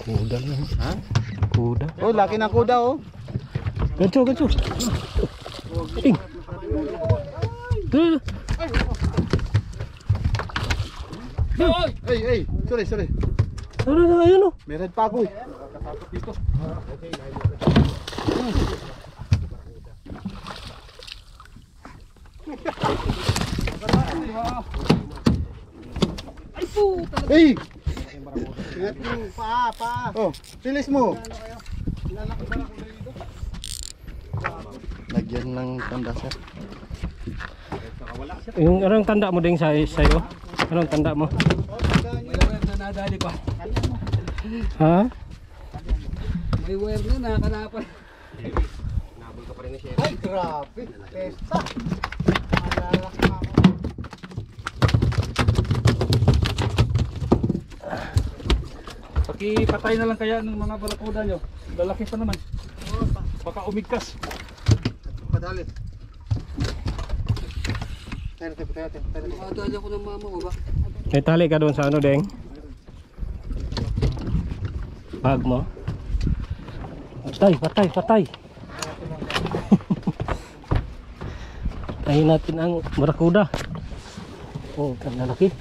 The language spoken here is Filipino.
Kuda lang. Ha? Kuda. Oh, laki ng kuda oh. Gancho, gancho. Ting. Tuh. Ay, sorry. Ano, ayun oh. May red pa ako eh. Ay puta. Hey! Ingat mo, pa. Oh, silis mo. Lagyan ng tanda sir. Yung anong tanda mo ding sa'yo? Anong tanda mo? May wire na nadali pa. Ha? May wire na nakakanapan. Ay, grabe. Pesta. Malalak na ako. Pakipatay na lang kaya ng mga barakuda nyo. Lalaki pa naman. Baka umigkas. Padali. Tayo. Makadali ako ng mama ko ba? May tali ka doon sa ano ding? Bag mo. Patay. Patayin natin ang barakuda. Oh, ang lalaki.